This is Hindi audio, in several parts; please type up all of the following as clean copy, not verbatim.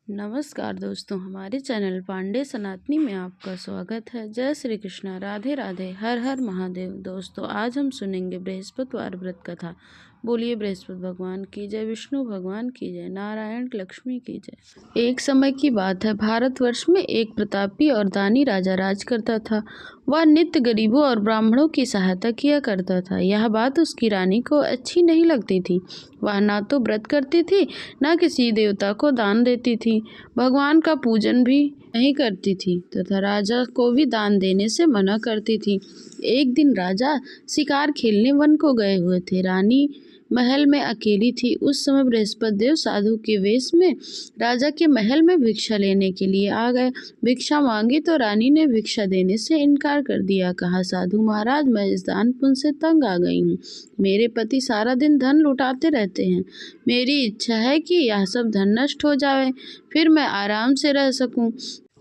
नमस्कार दोस्तों, हमारे चैनल पांडे सनातनी में आपका स्वागत है। जय श्री कृष्णा, राधे राधे, हर हर महादेव। दोस्तों, आज हम सुनेंगे बृहस्पतिवार व्रत कथा। बोलिए बृहस्पति भगवान की जय, विष्णु भगवान की जय, नारायण लक्ष्मी की जय। एक समय की बात है, भारतवर्ष में एक प्रतापी और दानी राजा राज करता था। वह नित्य गरीबों और ब्राह्मणों की सहायता किया करता था। यह बात उसकी रानी को अच्छी नहीं लगती थी। वह ना तो व्रत करती थी, न किसी देवता को दान देती थी, भगवान का पूजन भी नहीं करती थी तथा राजा को भी दान देने से मना करती थी। एक दिन राजा शिकार खेलने वन को गए हुए थे। रानी महल में अकेली थी। उस समय बृहस्पति देव साधु के वेश में राजा के महल में भिक्षा लेने के लिए आ गए। भिक्षा मांगी तो रानी ने भिक्षा देने से इनकार कर दिया। कहा, साधु महाराज, मैं इस दान पुण्य से तंग आ गई हूँ। मेरे पति सारा दिन धन लुटाते रहते हैं। मेरी इच्छा है कि यह सब धन नष्ट हो जाए, फिर मैं आराम से रह सकूं।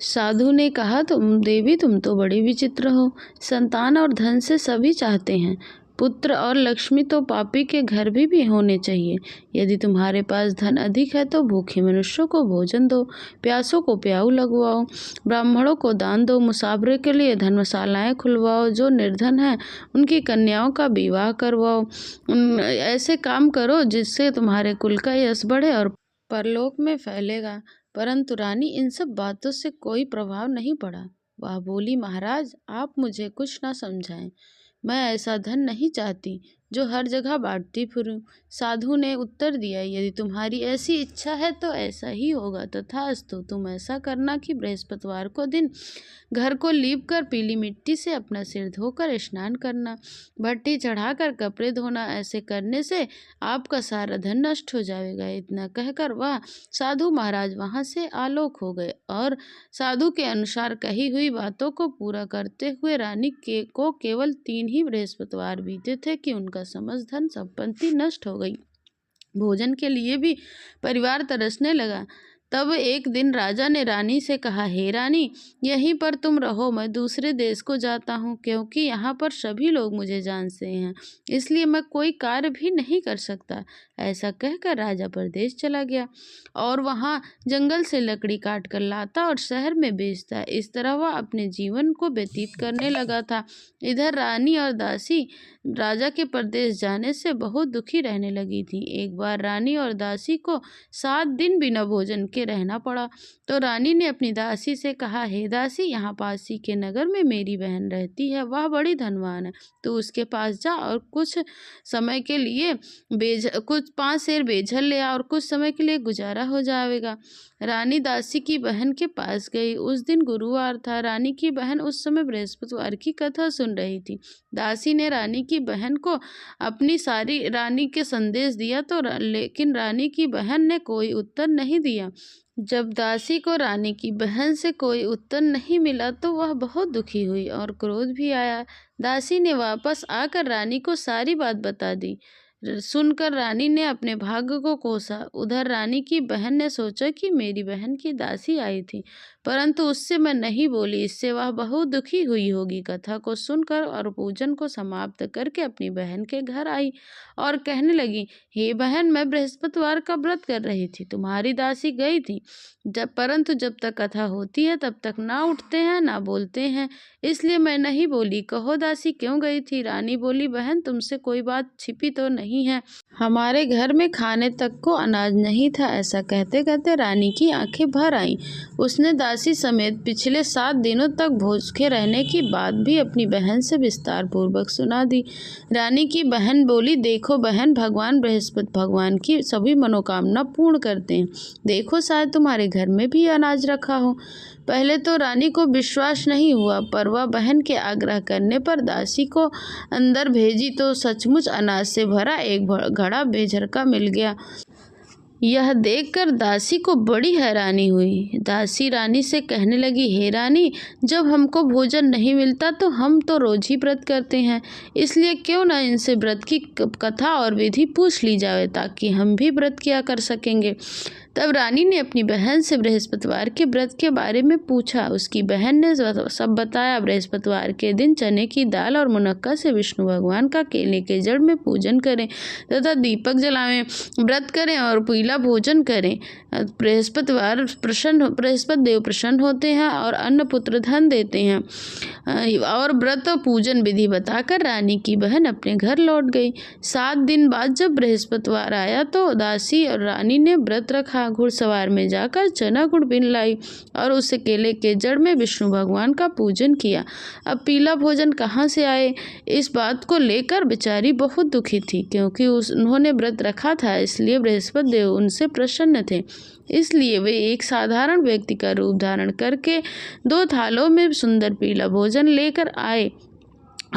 साधु ने कहा, तुम तो बड़ी विचित्र हो। संतान और धन से सभी चाहते हैं। पुत्र और लक्ष्मी तो पापी के घर भी होने चाहिए। यदि तुम्हारे पास धन अधिक है तो भूखे मनुष्यों को भोजन दो, प्यासों को प्याऊ लगवाओ, ब्राह्मणों को दान दो, मुसाफिर के लिए धर्मशालाएं खुलवाओ, जो निर्धन हैं उनकी कन्याओं का विवाह करवाओ। ऐसे काम करो जिससे तुम्हारे कुल का यश बढ़े और परलोक में फैलेगा। परंतु रानी इन सब बातों से कोई प्रभाव नहीं पड़ा। वह बोली, महाराज, आप मुझे कुछ ना समझाएं। मैं ऐसा धन नहीं चाहती जो हर जगह बांटती फिरूं। साधु ने उत्तर दिया, यदि तुम्हारी ऐसी इच्छा है तो ऐसा ही होगा। तथास्तु, तुम ऐसा करना कि बृहस्पतिवार को दिन घर को लीप कर पीली मिट्टी से अपना सिर धोकर स्नान करना, भट्टी चढ़ाकर कपड़े धोना। ऐसे करने से आपका सारा धन नष्ट हो जाएगा। इतना कहकर वह साधु महाराज वहां से आलोक हो गए और साधु के अनुसार कही हुई बातों को पूरा करते हुए रानी को केवल 3 ही बृहस्पतिवार बीते थे कि उनका समस्त धन संपत्ति नष्ट हो गई। भोजन के लिए भी परिवार तरसने लगा। तब एक दिन राजा ने रानी से कहा, हे रानी, यहीं पर तुम रहो, मैं दूसरे देश को जाता हूँ, क्योंकि यहाँ पर सभी लोग मुझे जानते हैं, इसलिए मैं कोई कार्य भी नहीं कर सकता। ऐसा कहकर राजा परदेश चला गया और वहाँ जंगल से लकड़ी काट कर लाता और शहर में बेचता। इस तरह वह अपने जीवन को व्यतीत करने लगा था। इधर रानी और दासी राजा के परदेश जाने से बहुत दुखी रहने लगी थी। एक बार रानी और दासी को 7 दिन बिना भोजन के रहना पड़ा। तो रानी ने अपनी दासी से कहा, हे दासी, यहाँ पास ही के नगर में मेरी बहन रहती है। वह बड़ी धनवान है। तो उसके पास जा और कुछ समय के लिए 5 सेर बेझल ले आ और कुछ समय के लिए गुजारा हो जाएगा। रानी दासी की बहन के पास गई। उस दिन गुरुवार था। रानी की बहन उस समय बृहस्पतिवार की कथा सुन रही थी। दासी ने रानी की बहन को अपनी सारी रानी के संदेश दिया तो लेकिन रानी की बहन ने कोई उत्तर नहीं दिया। जब दासी को रानी की बहन से कोई उत्तर नहीं मिला तो वह बहुत दुखी हुई और क्रोध भी आया। दासी ने वापस आकर रानी को सारी बात बता दी। सुनकर रानी ने अपने भाग्य को कोसा। उधर रानी की बहन ने सोचा कि मेरी बहन की दासी आई थी, परंतु उससे मैं नहीं बोली, इससे वह बहुत दुखी हुई होगी। कथा को सुनकर और पूजन को समाप्त करके अपनी बहन के घर आई और कहने लगी, हे बहन, मैं बृहस्पतिवार का व्रत कर रही थी, तुम्हारी दासी गई थी, परंतु जब तक कथा होती है तब तक ना उठते हैं ना बोलते हैं, इसलिए मैं नहीं बोली। कहो दासी, क्यों गई थी? रानी बोली, बहन, तुमसे कोई बात छिपी तो नहीं है। हमारे घर में खाने तक को अनाज नहीं था। ऐसा कहते कहते रानी की आंखें भर आईं। उसने दासी समेत पिछले 7 दिनों तक भूखे रहने की बात भी अपनी बहन से विस्तार पूर्वक सुना दी। रानी की बहन बोली, देखो बहन, भगवान बृहस्पति भगवान की सभी मनोकामना पूर्ण करते हैं। देखो, शायद तुम्हारे घर में भी अनाज रखा हो। पहले तो रानी को विश्वास नहीं हुआ, पर वह बहन के आग्रह करने पर दासी को अंदर भेजी तो सचमुच अनाज से भरा एक घड़ा बेझरका मिल गया। यह देखकर दासी को बड़ी हैरानी हुई। दासी रानी से कहने लगी, हे रानी, जब हमको भोजन नहीं मिलता तो हम तो रोज ही व्रत करते हैं, इसलिए क्यों न इनसे व्रत की कथा और विधि पूछ ली जाए, ताकि हम भी व्रत किया कर सकेंगे। तब रानी ने अपनी बहन से बृहस्पतिवार के व्रत के बारे में पूछा। उसकी बहन ने सब बताया। बृहस्पतिवार के दिन चने की दाल और मुनक्का से विष्णु भगवान का केले के जड़ में पूजन करें तथा दीपक जलावें, व्रत करें और पीला भोजन करें। बृहस्पति देव प्रसन्न होते हैं और अन्न पुत्र धन देते हैं। और व्रत पूजन विधि बताकर रानी की बहन अपने घर लौट गई। 7 दिन बाद जब बृहस्पतिवार आया तो दासी और रानी ने व्रत रखा। घुड़सवार में जाकर चना गुड़ बिन लाई और उसे केले के जड़ में विष्णु भगवान का पूजन किया। अब पीला भोजन कहाँ से आए, इस बात को लेकर बेचारी बहुत दुखी थी, क्योंकि उन्होंने व्रत रखा था, इसलिए बृहस्पति देव उनसे प्रसन्न थे। इसलिए वे एक साधारण व्यक्ति का रूप धारण करके 2 थालों में सुंदर पीला भोजन लेकर आए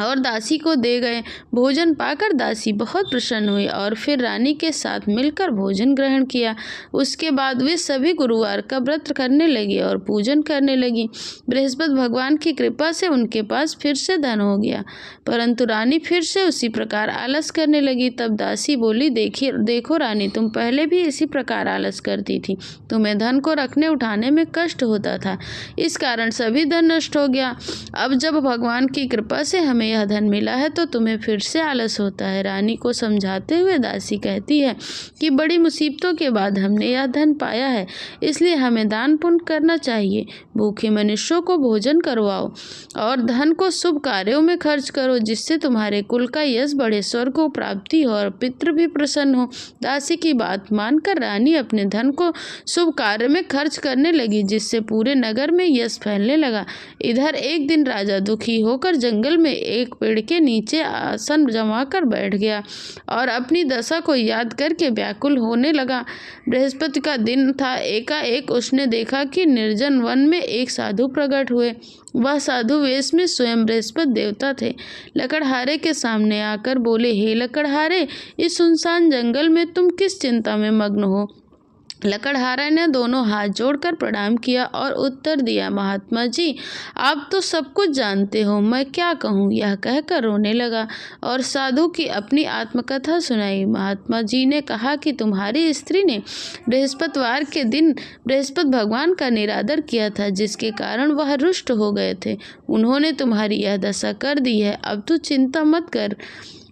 और दासी को दे गए। भोजन पाकर दासी बहुत प्रसन्न हुई और फिर रानी के साथ मिलकर भोजन ग्रहण किया। उसके बाद वे सभी गुरुवार का व्रत करने लगी और पूजन करने लगी। बृहस्पति भगवान की कृपा से उनके पास फिर से धन हो गया, परंतु रानी फिर से उसी प्रकार आलस करने लगी। तब दासी बोली, देखो रानी, तुम पहले भी इसी प्रकार आलस करती थी। तुम्हें धन को रखने उठाने में कष्ट होता था, इस कारण सभी धन नष्ट हो गया। अब जब भगवान की कृपा से हमें यह धन मिला है तो तुम्हें फिर से आलस होता है। रानी को समझाते हुए दासी कहती है कि बड़ी मुसीबतों के बाद हमने यह धन पाया है, इसलिए हमें दान पुण्य करना चाहिए। भूखे मनुष्यों को भोजन करवाओ और धन को शुभ कार्यों में खर्च करो, जिससे तुम्हारे कुल का यश बढ़े, स्वर्ग को प्राप्ति हो और पितृ भी प्रसन्न हो। दासी की बात मानकर रानी अपने धन को शुभ कार्य में खर्च करने लगी, जिससे पूरे नगर में यश फैलने लगा। इधर एक दिन राजा दुखी होकर जंगल में एक पेड़ के नीचे आसन जमाकर बैठ गया और अपनी दशा को याद करके व्याकुल होने लगा। बृहस्पति का दिन था। एकाएक उसने देखा कि निर्जन वन में एक साधु प्रकट हुए। वह साधु वेश में स्वयं बृहस्पति देवता थे। लकड़हारे के सामने आकर बोले, हे लकड़हारे, इस सुनसान जंगल में तुम किस चिंता में मग्न हो? लकड़हारा ने दोनों हाथ जोड़कर प्रणाम किया और उत्तर दिया, महात्मा जी, आप तो सब कुछ जानते हो, मैं क्या कहूँ। यह कहकर रोने लगा और साधु की अपनी आत्मकथा सुनाई। महात्मा जी ने कहा कि तुम्हारी स्त्री ने बृहस्पतिवार के दिन बृहस्पति भगवान का निरादर किया था, जिसके कारण वह रुष्ट हो गए थे। उन्होंने तुम्हारी यह दशा कर दी है। अब तू चिंता मत कर,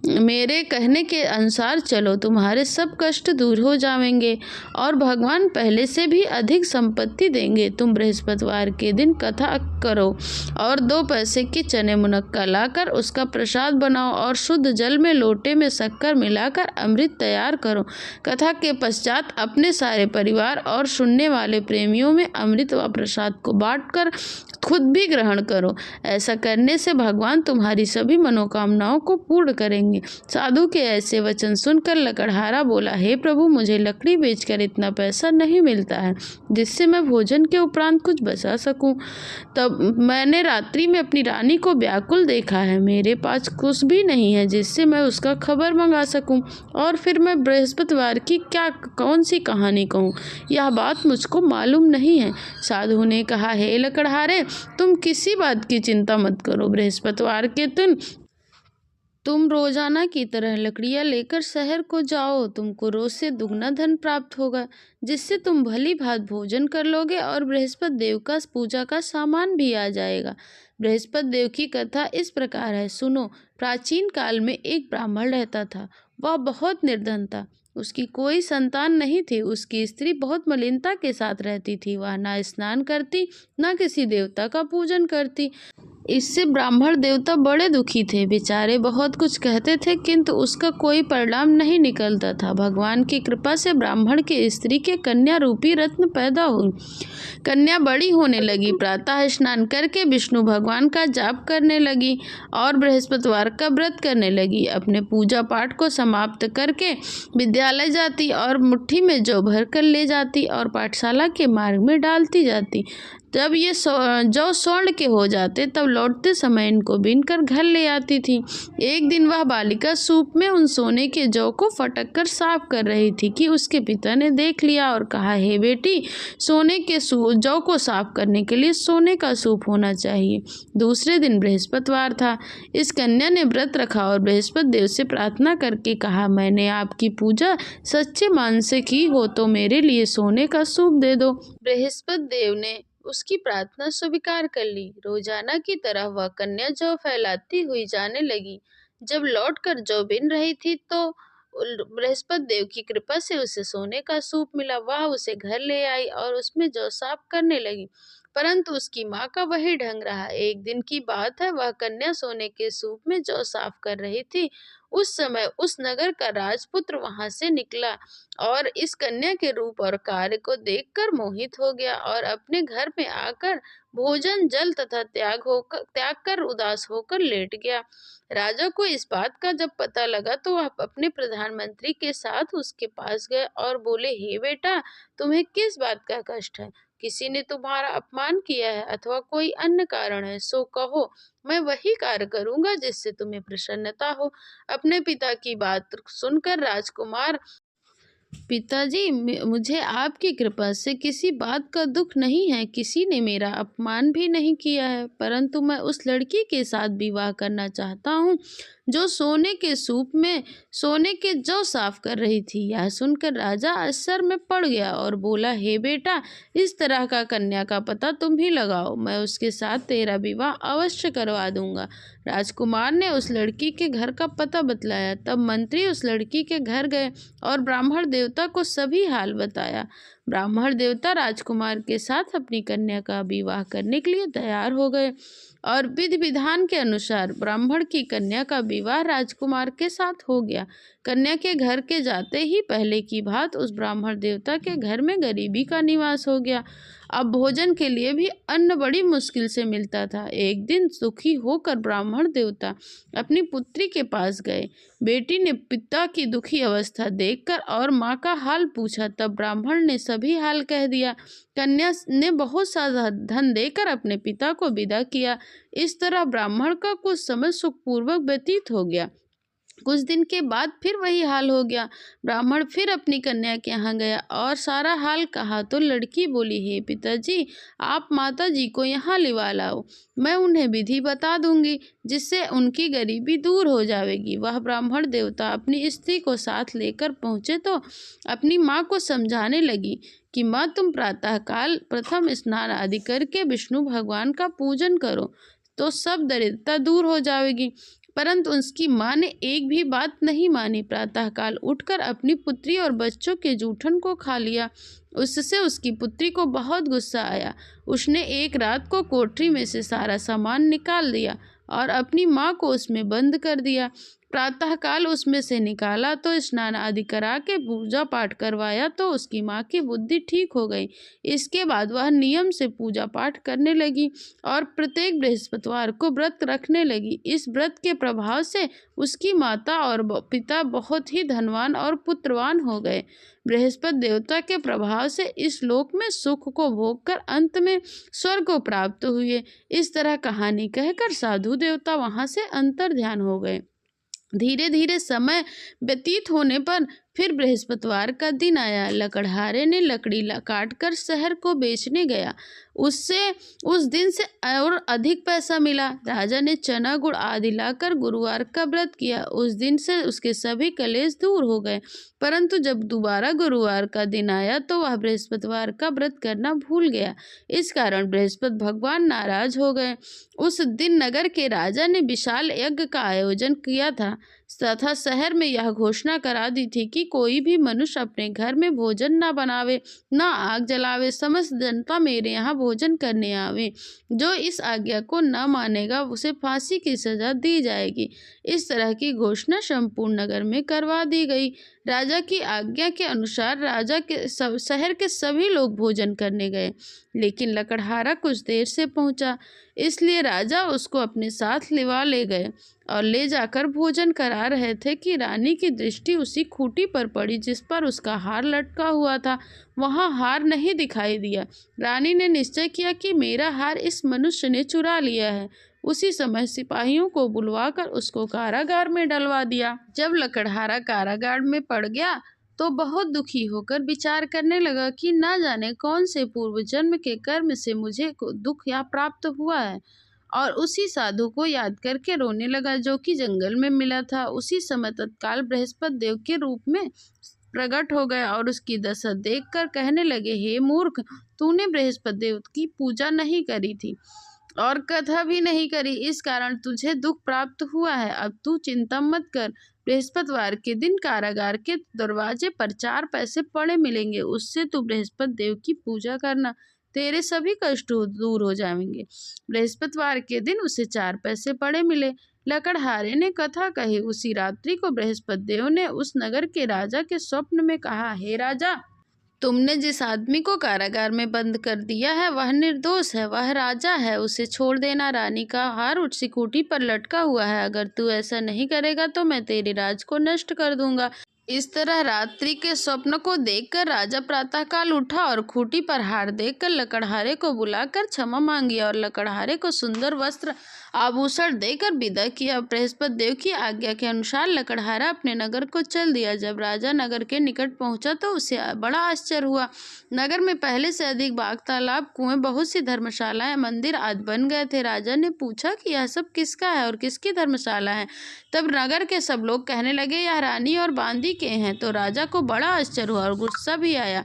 मेरे कहने के अनुसार चलो, तुम्हारे सब कष्ट दूर हो जाएंगे और भगवान पहले से भी अधिक संपत्ति देंगे। तुम बृहस्पतिवार के दिन कथा करो और 2 पैसे की चने मुनक्का लाकर उसका प्रसाद बनाओ और शुद्ध जल में लोटे में शक्कर मिलाकर अमृत तैयार करो। कथा के पश्चात अपने सारे परिवार और सुनने वाले प्रेमियों में अमृत व प्रसाद को बांटकर खुद भी ग्रहण करो। ऐसा करने से भगवान तुम्हारी सभी मनोकामनाओं को पूर्ण करेंगे। साधु के ऐसे वचन सुनकर लकड़हारा बोला, हे प्रभु, मुझे लकड़ी बेचकर इतना पैसा नहीं मिलता है जिससे मैं भोजन के उपरांत कुछ बचा सकूं। तब मैंने रात्रि में अपनी रानी को व्याकुल देखा है। मेरे पास कुछ भी नहीं है जिससे मैं उसका खबर मंगा सकूं, और फिर मैं बृहस्पतिवार की कौन सी कहानी कहूँ, यह बात मुझको मालूम नहीं है। साधु ने कहा, हे लकड़हारे, तुम किसी बात की चिंता मत करो। बृहस्पतिवार के दिन तुम रोजाना की तरह लकड़ियां लेकर शहर को जाओ। तुमको रोज से दुगना धन प्राप्त होगा, जिससे तुम भली भात भोजन कर लोगे और बृहस्पति देव का पूजा का सामान भी आ जाएगा। बृहस्पति देव की कथा इस प्रकार है, सुनो। प्राचीन काल में एक ब्राह्मण रहता था। वह बहुत निर्धन था। उसकी कोई संतान नहीं थी। उसकी स्त्री बहुत मलिनता के साथ रहती थी। वह ना स्नान करती, ना किसी देवता का पूजन करती। इससे ब्राह्मण देवता बड़े दुखी थे। बेचारे बहुत कुछ कहते थे, किंतु उसका कोई परिणाम नहीं निकलता था। भगवान की कृपा से ब्राह्मण की स्त्री के कन्या रूपी रत्न पैदा हुई। कन्या बड़ी होने लगी, प्रातः स्नान करके विष्णु भगवान का जाप करने लगी और बृहस्पतिवार का व्रत करने लगी। अपने पूजा पाठ को समाप्त करके विद्यालय जाती और मुट्ठी में जौ भर कर ले जाती और पाठशाला के मार्ग में डालती जाती। जब ये जौ स्वर्ण के हो जाते तब लौटते समय इनको बीनकर घर ले आती थी। एक दिन वह बालिका सूप में उन सोने के जौ को फटक कर साफ कर रही थी कि उसके पिता ने देख लिया और कहा, हे बेटी, सोने के जौ को साफ करने के लिए सोने का सूप होना चाहिए। दूसरे दिन बृहस्पतिवार था। इस कन्या ने व्रत रखा और बृहस्पति देव से प्रार्थना करके कहा, मैंने आपकी पूजा सच्चे मन से की हो तो मेरे लिए सोने का सूप दे दो। बृहस्पति देव ने उसकी प्रार्थना स्वीकार कर ली। रोजाना की तरह वह कन्या जौ फैलाती हुई जाने लगी। जब लौटकर जौ बिन रही थी तो बृहस्पति देव की कृपा से उसे सोने का सूप मिला। वह उसे घर ले आई और उसमें जौ साफ करने लगी, परंतु उसकी माँ का वही ढंग रहा। एक दिन की बात है, वह कन्या सोने के सूप में जौ साफ कर रही थी। उस समय उस नगर का राजपुत्र वहां से निकला और इस कन्या के रूप और कार्य को देखकर मोहित हो गया और अपने घर में आकर भोजन, जल तथा त्याग कर उदास होकर लेट गया। राजा को इस बात का जब पता लगा तो वह अपने प्रधानमंत्री के साथ उसके पास गए और बोले, हे बेटा, तुम्हें किस बात का कष्ट है? किसी ने तुम्हारा अपमान किया है अथवा कोई अन्य कारण है, सो कहो, मैं वही कार्य करूंगा जिससे तुम्हें प्रसन्नता हो। अपने पिता की बात सुनकर राजकुमार, पिताजी, मुझे आपकी कृपा से किसी बात का दुख नहीं है। किसी ने मेरा अपमान भी नहीं किया है, परंतु मैं उस लड़की के साथ विवाह करना चाहता हूँ जो सोने के सूप में सोने के जौ साफ कर रही थी। यह सुनकर राजा आश्चर्य में पड़ गया और बोला, हे बेटा, इस तरह का कन्या का पता तुम ही लगाओ, मैं उसके साथ तेरा विवाह अवश्य करवा दूंगा। राजकुमार ने उस लड़की के घर का पता बतलाया। तब मंत्री उस लड़की के घर गए और ब्राह्मण देवता को सभी हाल बताया। ब्राह्मण देवता राजकुमार के साथ अपनी कन्या का विवाह करने के लिए तैयार हो गए और विधि विधान के अनुसार ब्राह्मण की कन्या का विवाह राजकुमार के साथ हो गया। कन्या के घर के जाते ही पहले की बात उस ब्राह्मण देवता के घर में गरीबी का निवास हो गया। अब भोजन के लिए भी अन्न बड़ी मुश्किल से मिलता था। एक दिन दुखी होकर ब्राह्मण देवता अपनी पुत्री के पास गए। बेटी ने पिता की दुखी अवस्था देखकर और माँ का हाल पूछा। तब ब्राह्मण ने सभी हाल कह दिया। कन्या ने बहुत सा धन देकर अपने पिता को विदा किया। इस तरह ब्राह्मण का कुछ समय सुखपूर्वक व्यतीत हो गया। कुछ दिन के बाद फिर वही हाल हो गया। ब्राह्मण फिर अपनी कन्या के यहाँ गया और सारा हाल कहा तो लड़की बोली, हे पिताजी, आप माता जी को यहाँ लिवा लाओ, मैं उन्हें विधि बता दूंगी जिससे उनकी गरीबी दूर हो जाएगी। वह ब्राह्मण देवता अपनी स्त्री को साथ लेकर पहुँचे तो अपनी माँ को समझाने लगी कि माँ, तुम प्रातःकाल प्रथम स्नान आदि करके विष्णु भगवान का पूजन करो तो सब दरिद्रता दूर हो जाएगी। परंतु उसकी माँ ने एक भी बात नहीं मानी। प्रातःकाल उठकर अपनी पुत्री और बच्चों के जूठन को खा लिया। उससे उसकी पुत्री को बहुत गुस्सा आया। उसने एक रात को कोठरी में से सारा सामान निकाल दिया और अपनी माँ को उसमें बंद कर दिया। प्रातःकाल उसमें से निकाला तो स्नान आदि करा के पूजा पाठ करवाया तो उसकी माँ की बुद्धि ठीक हो गई। इसके बाद वह नियम से पूजा पाठ करने लगी और प्रत्येक बृहस्पतिवार को व्रत रखने लगी। इस व्रत के प्रभाव से उसकी माता और पिता बहुत ही धनवान और पुत्रवान हो गए। बृहस्पति देवता के प्रभाव से इस लोक में सुख को भोगकर अंत में स्वर्ग को प्राप्त हुए। इस तरह कहानी कहकर साधु देवता वहां से अंतर ध्यान हो गए। धीरे धीरे समय व्यतीत होने पर फिर बृहस्पतिवार का दिन आया। लकड़हारे ने लकड़ी काट कर शहर को बेचने गया। उससे उस दिन से और अधिक पैसा मिला। राजा ने चना गुड़ आदि लाकर गुरुवार का व्रत किया। उस दिन से उसके सभी कलेश दूर हो गए। परंतु जब दोबारा गुरुवार का दिन आया तो वह बृहस्पतिवार का व्रत करना भूल गया। इस कारण बृहस्पति भगवान नाराज हो गए। उस दिन नगर के राजा ने विशाल यज्ञ का आयोजन किया था तथा शहर में यह घोषणा करा दी थी कि कोई भी मनुष्य अपने घर में भोजन न बनावे, न आग जलावे। समस्त जनता मेरे यहाँ भोजन करने आवे। जो इस आज्ञा को न मानेगा उसे फांसी की सजा दी जाएगी। इस तरह की घोषणा संपूर्ण नगर में करवा दी गई। राजा की आज्ञा के अनुसार राजा के शहर के सभी लोग भोजन करने गए, लेकिन लकड़हारा कुछ देर से पहुंचा, इसलिए राजा उसको अपने साथ लिवा ले गए। और ले जाकर भोजन करा रहे थे कि रानी की दृष्टि उसी खूंटी पर पड़ी जिस पर उसका हार लटका हुआ था। वहां हार नहीं दिखाई दिया। रानी ने निश्चय किया कि मेरा हार इस मनुष्य ने चुरा लिया है। उसी समय सिपाहियों को बुलवाकर उसको कारागार में डलवा दिया। जब लकड़हारा कारागार में पड़ गया तो बहुत दुखी होकर विचार करने लगा कि न जाने कौन से पूर्व जन्म के कर्म से मुझे दुख या प्राप्त हुआ है, और उसी साधु को याद करके रोने लगा जो कि जंगल में मिला था। उसी समय तत्काल बृहस्पति देव के रूप में प्रकट हो गए और उसकी दशा देखकर कहने लगे, हे मूर्ख, तूने बृहस्पति देव की पूजा नहीं करी थी और कथा भी नहीं करी, इस कारण तुझे दुख प्राप्त हुआ है। अब तू चिंता मत कर। बृहस्पतिवार के दिन कारागार के दरवाजे पर 4 पैसे पड़े मिलेंगे, उससे तू बृहस्पति देव की पूजा करना, तेरे सभी कष्ट दूर हो जाएंगे। बृहस्पतिवार के दिन उसे 4 पैसे पड़े मिले। लकड़हारे ने कथा कही। उसी रात्रि को बृहस्पति देव ने उस नगर के राजा के स्वप्न में कहा, हे राजा, तुमने जिस आदमी को कारागार में बंद कर दिया है वह निर्दोष है, वह राजा है, उसे छोड़ देना। रानी का हार उसी खूंटी पर लटका हुआ है। अगर तू ऐसा नहीं करेगा तो मैं तेरे राज को नष्ट कर दूंगा। इस तरह रात्रि के स्वप्न को देखकर राजा प्रातःकाल उठा और खूंटी पर हार देखकर लकड़हारे को बुलाकर क्षमा मांगी और लकड़हारे को सुंदर वस्त्र आभूषण देकर विदा किया। बृहस्पति देव की आज्ञा के अनुसार लकड़हारा अपने नगर को चल दिया। जब राजा नगर के निकट पहुंचा तो उसे बड़ा आश्चर्य हुआ। नगर में पहले से अधिक बाग, तालाब, कुएं, बहुत सी धर्मशालाएं, मंदिर आदि बन गए थे। राजा ने पूछा कि यह सब किसका है और किसकी धर्मशाला है। तब नगर के सब लोग कहने लगे, यह रानी और बांदी के हैं। तो राजा को बड़ा आश्चर्य हुआ और गुस्सा भी आया।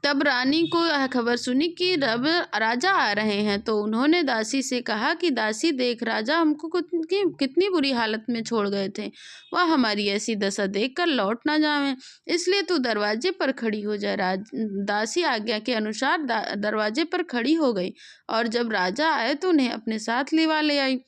तब रानी को यह खबर सुनी कि अब राजा आ रहे हैं, तो उन्होंने दासी से कहा कि दासी देख, राजा हमको कितनी बुरी हालत में छोड़ गए थे, वह हमारी ऐसी दशा देखकर लौट ना जावें, इसलिए तू दरवाजे पर खड़ी हो जाए। दासी आज्ञा के अनुसार दरवाजे पर खड़ी हो गई और जब राजा आए तो उन्हें अपने साथ लिवा ले आई।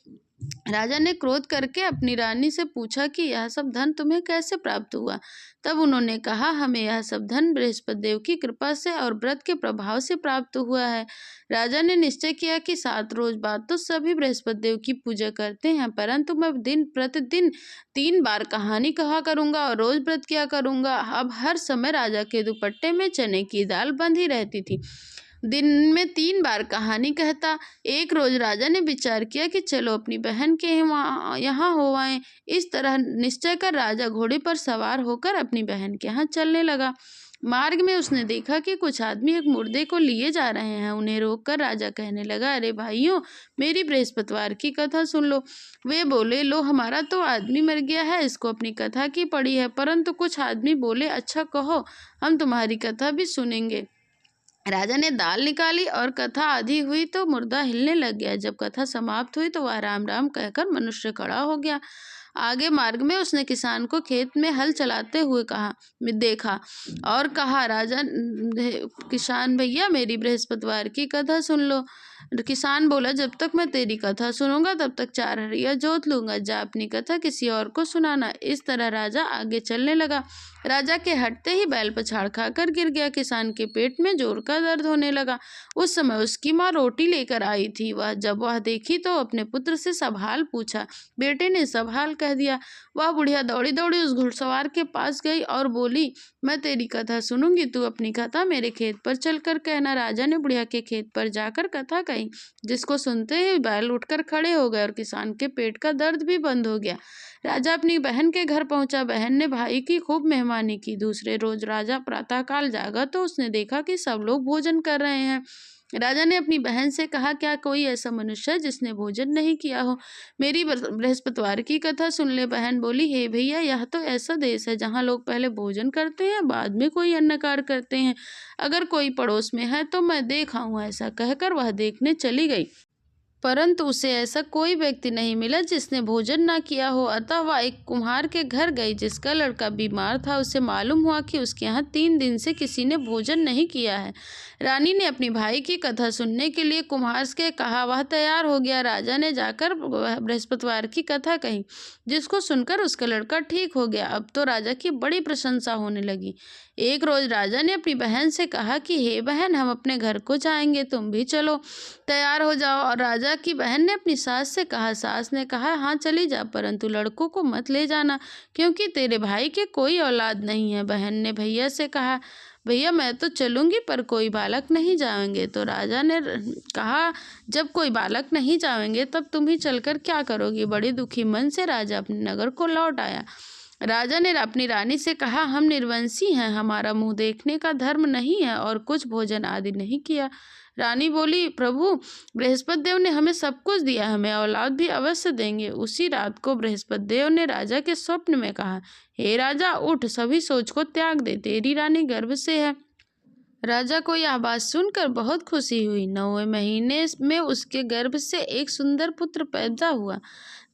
राजा ने क्रोध करके अपनी रानी से पूछा कि यह सब धन तुम्हें कैसे प्राप्त हुआ। तब उन्होंने कहा, हमें यह सब धन बृहस्पति देव की कृपा से और व्रत के प्रभाव से प्राप्त हुआ है। राजा ने निश्चय किया कि 7 रोज बाद तो सभी बृहस्पति देव की पूजा करते हैं, परंतु मैं दिन प्रतिदिन 3 बार कहानी कहा करूंगा और रोज व्रत किया करूंगा। अब हर समय राजा के दुपट्टे में चने की दाल बंधी रहती थी। दिन में 3 बार कहानी कहता। एक रोज राजा ने विचार किया कि चलो अपनी बहन के यहाँ हो आए। इस तरह निश्चय कर राजा घोड़े पर सवार होकर अपनी बहन के यहाँ चलने लगा। मार्ग में उसने देखा कि कुछ आदमी एक मुर्दे को लिए जा रहे हैं। उन्हें रोककर राजा कहने लगा, अरे भाइयों, मेरी बृहस्पतिवार की कथा सुन लो। वे बोले, लो, हमारा तो आदमी मर गया है, इसको अपनी कथा की पड़ी है। परंतु कुछ आदमी बोले, अच्छा कहो, हम तुम्हारी कथा भी सुनेंगे। राजा ने दाल निकाली और कथा आधी हुई तो मुर्दा हिलने लग गया। जब कथा समाप्त हुई तो वह राम राम कहकर मनुष्य खड़ा हो गया। आगे मार्ग में उसने किसान को खेत में हल चलाते हुए देखा और कहा, राजा, किसान भैया, मेरी बृहस्पतिवार की कथा सुन लो। किसान बोला, जब तक मैं तेरी कथा सुनूंगा तब तक 4 हरिया जोत लूंगा, जा अपनी कथा किसी और को सुनाना। इस तरह राजा आगे चलने लगा। राजा के हटते ही बैल पछाड़ खाकर गिर गया। किसान के पेट में जोर का दर्द होने लगा। उस समय उसकी माँ रोटी लेकर आई थी। जब वह देखी तो अपने पुत्र से सब हाल पूछा। बेटे ने सब हाल कह दिया। वह बुढ़िया दौड़ी दौड़ी उस घुड़सवार के पास गई और बोली, मैं तेरी कथा सुनूंगी, तू अपनी कथा मेरे खेत पर चलकर कहना। राजा ने बुढ़िया के खेत पर जाकर कथा कही, जिसको सुनते ही बैल उठकर खड़े हो गए और किसान के पेट का दर्द भी बंद हो गया। राजा अपनी बहन के घर पहुंचा। बहन ने भाई की खूब मेहमानी की। दूसरे रोज राजा प्रातःकाल जागा तो उसने देखा कि सब लोग भोजन कर रहे हैं। राजा ने अपनी बहन से कहा, क्या कोई ऐसा मनुष्य है जिसने भोजन नहीं किया हो? मेरी बृहस्पतिवार की कथा सुन ले। बहन बोली, हे भैया, यह तो ऐसा देश है जहाँ लोग पहले भोजन करते हैं, बाद में कोई अन्य कार्य करते हैं। अगर कोई पड़ोस में है तो मैं देख आऊं। ऐसा कहकर वह देखने चली गई, परंतु उसे ऐसा कोई व्यक्ति नहीं मिला जिसने भोजन ना किया हो। अतः वह एक कुम्हार के घर गई जिसका लड़का बीमार था। उसे मालूम हुआ कि उसके यहाँ 3 दिन से किसी ने भोजन नहीं किया है। रानी ने अपनी भाई की कथा सुनने के लिए कुम्हार से कहा। वह तैयार हो गया। राजा ने जाकर बृहस्पतिवार की कथा कही, जिसको सुनकर उसका लड़का ठीक हो गया। अब तो राजा की बड़ी प्रशंसा होने लगी। एक रोज राजा ने अपनी बहन से कहा कि हे बहन, हम अपने घर को जाएंगे, तुम भी चलो, तैयार हो जाओ। और राजा की बहन ने अपनी सास से कहा। सास ने कहा, हाँ चली जा, परंतु लड़कों को मत ले जाना, क्योंकि तेरे भाई के कोई औलाद नहीं है। बहन ने भैया से कहा, भैया मैं तो चलूंगी, पर कोई बालक नहीं जाएंगे। तो राजा ने कहा, जब कोई बालक नहीं जाएंगे तब तुम ही चलकर क्या करोगी। बड़ी दुखी मन से राजा अपने नगर को लौट आया। राजा ने अपनी रानी से कहा, हम निर्वंशी हैं, हमारा मुंह देखने का धर्म नहीं है और कुछ भोजन आदि नहीं किया। रानी बोली, प्रभु, बृहस्पति देव ने हमें सब कुछ दिया, हमें औलाद भी अवश्य देंगे। उसी रात को बृहस्पति देव ने राजा के स्वप्न में कहा, हे राजा, उठ, सभी सोच को त्याग दे, तेरी रानी गर्भ से है। राजा को यह बात सुनकर बहुत खुशी हुई। 9वें महीने में उसके गर्भ से एक सुंदर पुत्र पैदा हुआ।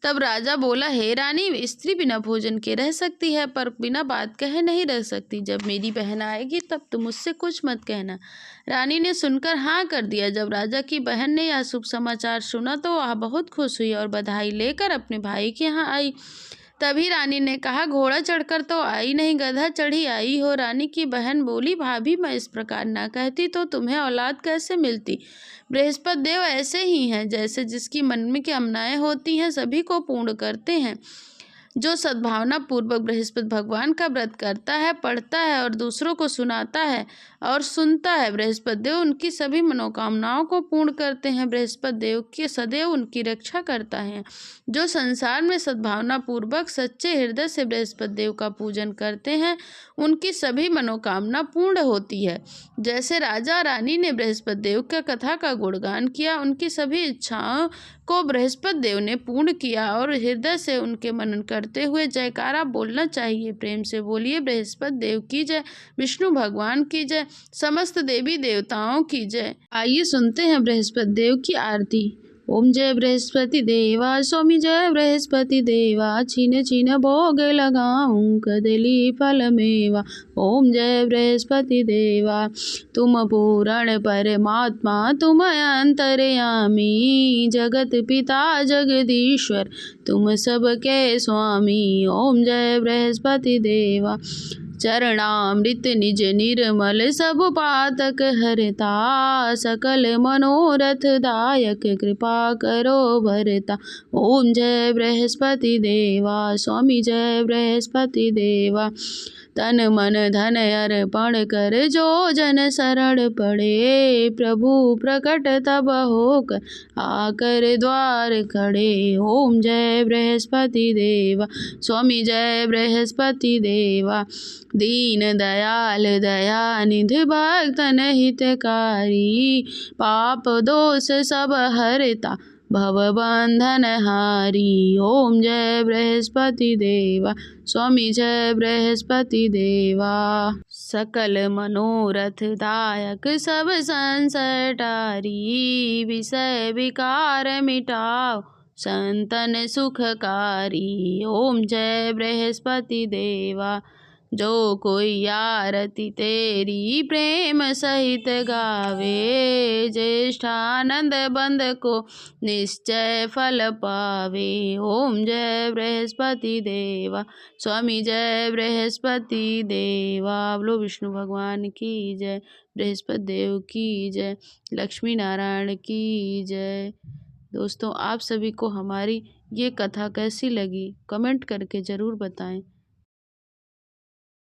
तब राजा बोला, हे रानी, स्त्री बिना भोजन के रह सकती है, पर बिना बात कहे नहीं रह सकती। जब मेरी बहन आएगी तब तुम मुझसे कुछ मत कहना। रानी ने सुनकर हाँ कर दिया। जब राजा की बहन ने यह शुभ समाचार सुना तो वह बहुत खुश हुई और बधाई लेकर अपने भाई के यहाँ आई। तभी रानी ने कहा, घोड़ा चढ़कर तो आई नहीं, गधा चढ़ी आई हो। रानी की बहन बोली, भाभी, मैं इस प्रकार ना कहती तो तुम्हें औलाद कैसे मिलती। बृहस्पति देव ऐसे ही हैं, जैसे जिसकी मन में कामनाएं होती हैं सभी को पूर्ण करते हैं। जो सद्भावना पूर्वक बृहस्पति भगवान का व्रत करता है, पढ़ता है और दूसरों को सुनाता है और सुनता है, बृहस्पति देव उनकी सभी मनोकामनाओं को पूर्ण करते हैं। बृहस्पति देव के सदैव उनकी रक्षा करता है। जो संसार में सद्भावना पूर्वक सच्चे हृदय से बृहस्पति देव का पूजन करते हैं, उनकी सभी मनोकामना पूर्ण होती है। जैसे राजा रानी ने बृहस्पति देव की कथा का गुणगान किया, उनकी सभी इच्छाओं को बृहस्पति देव ने पूर्ण किया। और हृदय से उनके मनन करते हुए जयकारा बोलना चाहिए। प्रेम से बोलिए, बृहस्पति देव की जय, विष्णु भगवान की जय, समस्त देवी देवताओं की जय। आइए सुनते हैं बृहस्पति देव की आरती। ओम जय बृहस्पति देवा, स्वामी जय बृहस्पति देवा, छीन छीन भोग लगाऊं कदली फल मेवा। ओम जय बृहस्पति देवा, तुम पूर्ण परमात्मा, तुम अंतर्यामी, जगत पिता जगदीश्वर, तुम सबके स्वामी। ओम जय बृहस्पति देवा, चरणामृत निज निर्मल, सब पातक हरता, सकल मनोरथ दायक, कृपा करो भरता। ओम जय बृहस्पति देवा, स्वामी जय बृहस्पति देवा, तन मन धन अर्पण कर, जो जन शरण पड़े, प्रभु प्रकट तब होकर, आकर द्वार खड़े। ओम जय बृहस्पति देवा, स्वामी जय बृहस्पति देवा, दीन दयाल दयानिधि, भक्तन हितकारी, पाप दोष सब हरता, भव बंधन हारी। ओम जय बृहस्पति देवा, स्वामी जय बृहस्पति देवा, सकल मनोरथ दायक, सब संशय टारी, विषय विकार मिटाओ, संतन सुखकारी। ओम जय बृहस्पति देवा, जो कोई आरती तेरी प्रेम सहित गावे, ज्येष्ठानंद बंद को निश्चय फल पावे। ओम जय बृहस्पति देवा, स्वामी जय बृहस्पति देवा। बोलो विष्णु भगवान की जय, बृहस्पति देव की जय, लक्ष्मी नारायण की जय। दोस्तों, आप सभी को हमारी ये कथा कैसी लगी कमेंट करके ज़रूर बताएं।